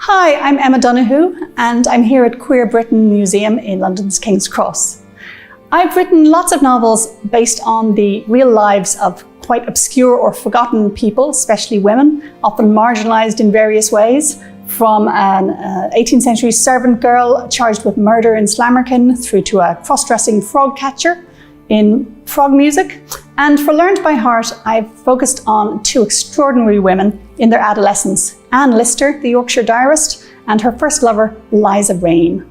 Hi, I'm Emma Donoghue and I'm here at Queer Britain Museum in London's King's Cross. I've written lots of novels based on the real lives of quite obscure or forgotten people, especially women, often marginalised in various ways, from an 18th century servant girl charged with murder in Slammerkin through to a cross-dressing frog catcher in Frog Music. And for Learned by Heart, I've focused on two extraordinary women in their adolescence, Anne Lister, the Yorkshire diarist, and her first lover, Eliza Raine.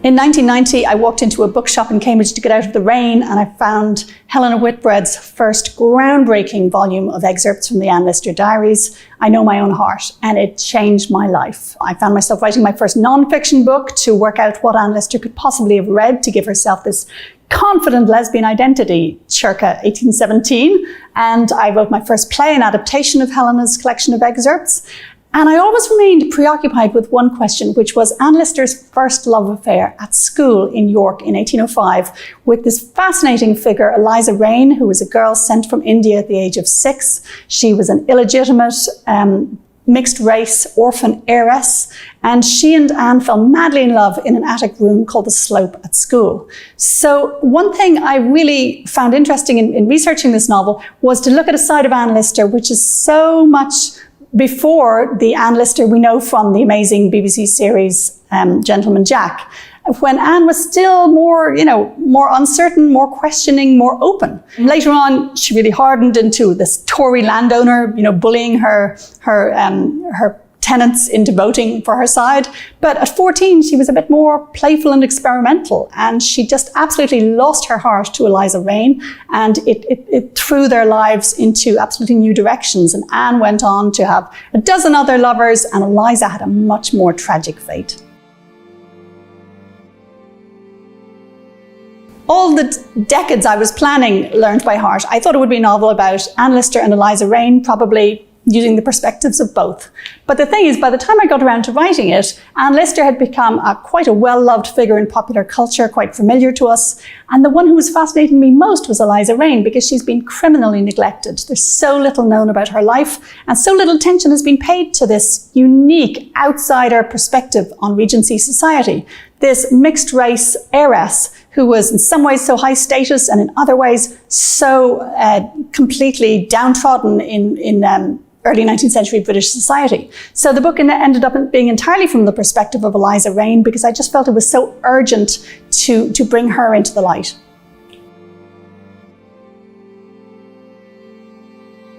In 1990, I walked into a bookshop in Cambridge to get out of the rain, and I found Helena Whitbread's first groundbreaking volume of excerpts from the Anne Lister diaries, I Know My Own Heart, and it changed my life. I found myself writing my first non-fiction book to work out what Anne Lister could possibly have read to give herself this confident lesbian identity, circa 1817, and I wrote my first play, an adaptation of Helena's collection of excerpts. And I always remained preoccupied with one question, which was Anne Lister's first love affair at school in York in 1805 with this fascinating figure, Eliza Raine, who was a girl sent from India at the age of 6. She was an illegitimate, mixed-race orphan heiress, and she and Anne fell madly in love in an attic room called the Slope at school. So one thing I really found interesting in researching this novel was to look at a side of Anne Lister which is so much before the Anne Lister we know from the amazing BBC series Gentleman Jack, when Anne was still more uncertain, more questioning, more open. Later on, she really hardened into this Tory landowner, bullying her tenants into voting for her side. But at 14, she was a bit more playful and experimental, and she just absolutely lost her heart to Eliza Raine, and it threw their lives into absolutely new directions. And Anne went on to have a dozen other lovers, and Eliza had a much more tragic fate. All the decades I was planning Learned by Heart, I thought it would be a novel about Anne Lister and Eliza Raine, probably using the perspectives of both. But the thing is, by the time I got around to writing it, Anne Lister had become quite a well-loved figure in popular culture, quite familiar to us. And the one who was fascinating me most was Eliza Raine, because she's been criminally neglected. There's so little known about her life, and so little attention has been paid to this unique outsider perspective on Regency society. This mixed-race heiress who was in some ways so high status and in other ways so completely downtrodden in early 19th century British society. So the book ended up being entirely from the perspective of Eliza Raine, because I just felt it was so urgent to bring her into the light.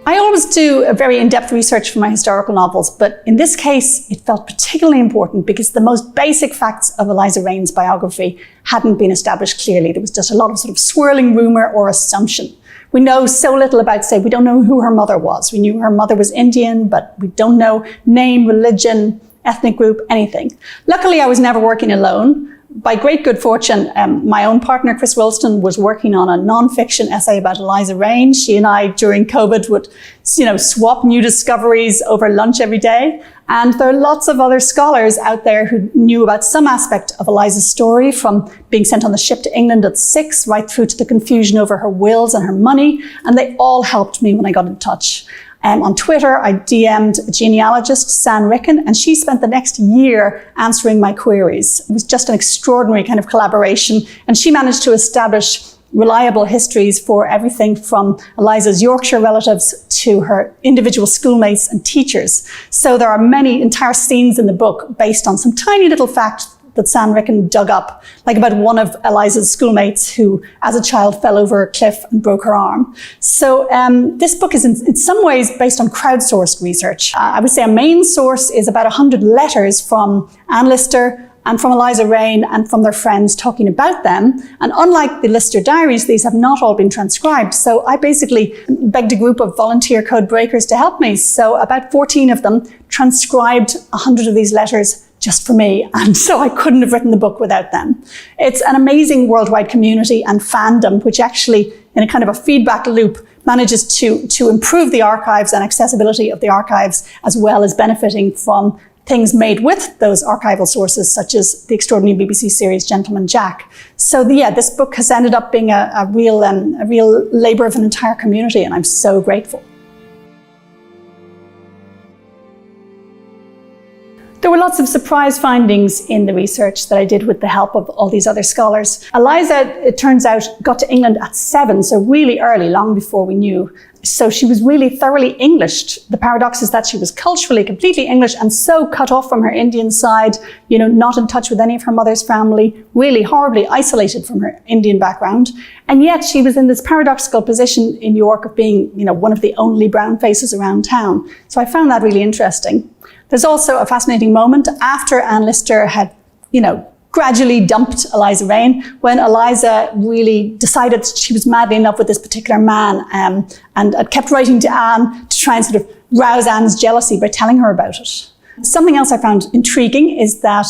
I always do a very in-depth research for my historical novels, but in this case, it felt particularly important because the most basic facts of Eliza Raine's biography hadn't been established clearly. There was just a lot of sort of swirling rumor or assumption. We know so little about, say, we don't know who her mother was. We knew her mother was Indian, but we don't know name, religion, ethnic group, anything. Luckily, I was never working alone. By great good fortune, my own partner, Chris Wilston, was working on a non-fiction essay about Eliza Raine. She and I, during COVID, would, swap new discoveries over lunch every day. And there are lots of other scholars out there who knew about some aspect of Eliza's story, from being sent on the ship to England at 6, right through to the confusion over her wills and her money. And they all helped me when I got in touch. On Twitter, I DM'd a genealogist, San Ricken, and she spent the next year answering my queries. It was just an extraordinary kind of collaboration, and she managed to establish reliable histories for everything from Eliza's Yorkshire relatives to her individual schoolmates and teachers. So there are many entire scenes in the book based on some tiny little fact that San Ricken dug up, like about one of Eliza's schoolmates who, as a child, fell over a cliff and broke her arm. So this book is in some ways based on crowdsourced research. I would say a main source is about 100 letters from Anne Lister and from Eliza Raine and from their friends talking about them. And unlike the Lister diaries, these have not all been transcribed. So I basically begged a group of volunteer code breakers to help me. So about 14 of them transcribed 100 of these letters just for me, and so I couldn't have written the book without them. It's an amazing worldwide community and fandom, which actually, in a kind of a feedback loop, manages to improve the archives and accessibility of the archives, as well as benefiting from things made with those archival sources, such as the extraordinary BBC series Gentleman Jack. So yeah, this book has ended up being a real labour of an entire community, and I'm so grateful. There were lots of surprise findings in the research that I did with the help of all these other scholars. Eliza, it turns out, got to England at 7, so really early, long before we knew. So she was really thoroughly Englished. The paradox is that she was culturally completely English and so cut off from her Indian side, not in touch with any of her mother's family, really horribly isolated from her Indian background. And yet she was in this paradoxical position in York of being, one of the only brown faces around town. So I found that really interesting. There's also a fascinating moment after Anne Lister had, gradually dumped Eliza Raine, when Eliza really decided she was madly in love with this particular man, and kept writing to Anne to try and sort of rouse Anne's jealousy by telling her about it. Something else I found intriguing is that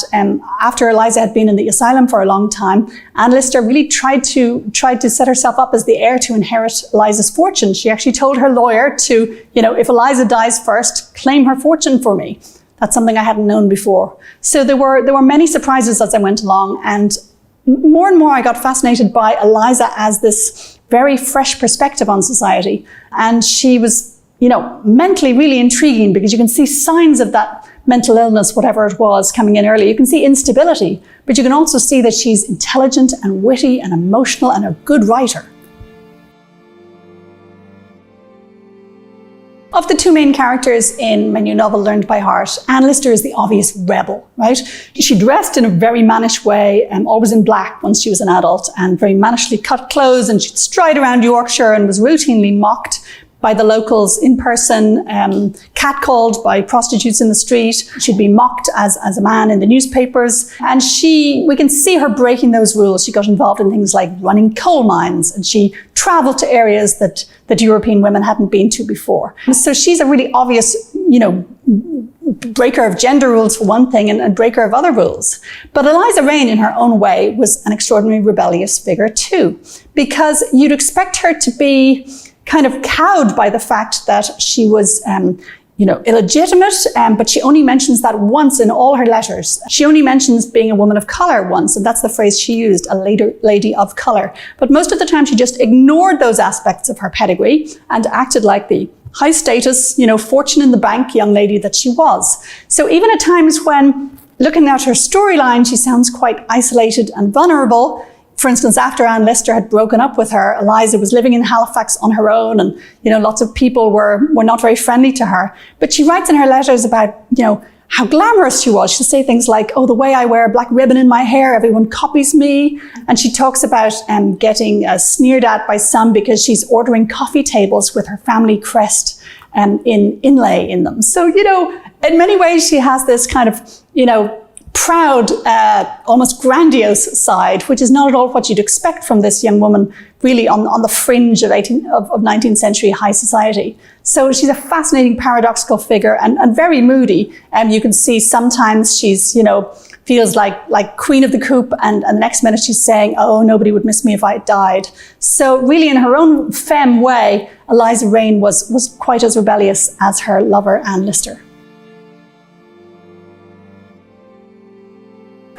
after Eliza had been in the asylum for a long time, Anne Lister really tried to set herself up as the heir to inherit Eliza's fortune. She actually told her lawyer to, if Eliza dies first, claim her fortune for me. That's something I hadn't known before. So there were many surprises as I went along, and more and more I got fascinated by Eliza as this very fresh perspective on society. And she was, mentally really intriguing, because you can see signs of that mental illness, whatever it was, coming in early. You can see instability, but you can also see that she's intelligent and witty and emotional and a good writer. Of the two main characters in my new novel, Learned by Heart, Anne Lister is the obvious rebel, right? She dressed in a very mannish way, always in black once she was an adult, and very mannishly cut clothes, and she'd stride around Yorkshire and was routinely mocked by the locals in person, catcalled by prostitutes in the street. She'd be mocked as a man in the newspapers. And we can see her breaking those rules. She got involved in things like running coal mines, and she traveled to areas that European women hadn't been to before. So she's a really obvious, breaker of gender rules for one thing, and breaker of other rules. But Eliza Raine, in her own way, was an extraordinarily rebellious figure too, because you'd expect her to be kind of cowed by the fact that she was, illegitimate, but she only mentions that once in all her letters. She only mentions being a woman of colour once, and that's the phrase she used, a lady of colour. But most of the time she just ignored those aspects of her pedigree and acted like the high status, fortune in the bank young lady that she was. So even at times when, looking at her storyline, she sounds quite isolated and vulnerable. For instance, after Anne Lister had broken up with her, Eliza was living in Halifax on her own, and lots of people were not very friendly to her. But she writes in her letters about how glamorous she was. She'll say things like, "Oh, the way I wear a black ribbon in my hair, everyone copies me." And she talks about getting sneered at by some because she's ordering coffee tables with her family crest inlay in them. So in many ways she has this kind of proud, almost grandiose side, which is not at all what you'd expect from this young woman, really on the fringe of 19th century high society. So she's a fascinating paradoxical figure and very moody. You can see sometimes she's, feels like queen of the coop, and the next minute she's saying, "Oh, nobody would miss me if I died." So really, in her own femme way, Eliza Raine was quite as rebellious as her lover, Anne Lister.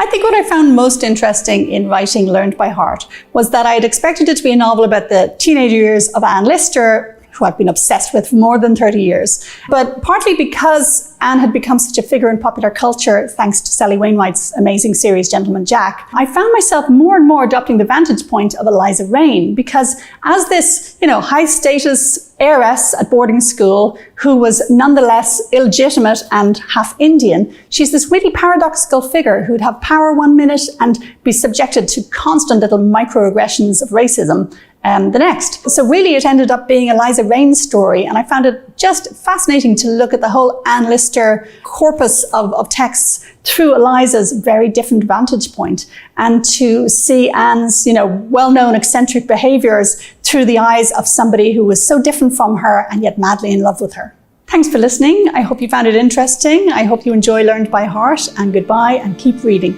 I think what I found most interesting in writing Learned by Heart was that I had expected it to be a novel about the teenage years of Anne Lister, who I'd been obsessed with for more than 30 years. But partly because Anne had become such a figure in popular culture, thanks to Sally Wainwright's amazing series, Gentleman Jack, I found myself more and more adopting the vantage point of Eliza Raine, because as this, high status heiress at boarding school who was nonetheless illegitimate and half Indian, she's this really paradoxical figure who'd have power one minute and be subjected to constant little microaggressions of racism the next. So really it ended up being Eliza Raine's story, and I found it just fascinating to look at the whole Anne Lister corpus of texts through Eliza's very different vantage point, and to see Anne's, well-known eccentric behaviours through the eyes of somebody who was so different from her and yet madly in love with her. Thanks for listening. I hope you found it interesting. I hope you enjoy Learned by Heart, and goodbye, and keep reading.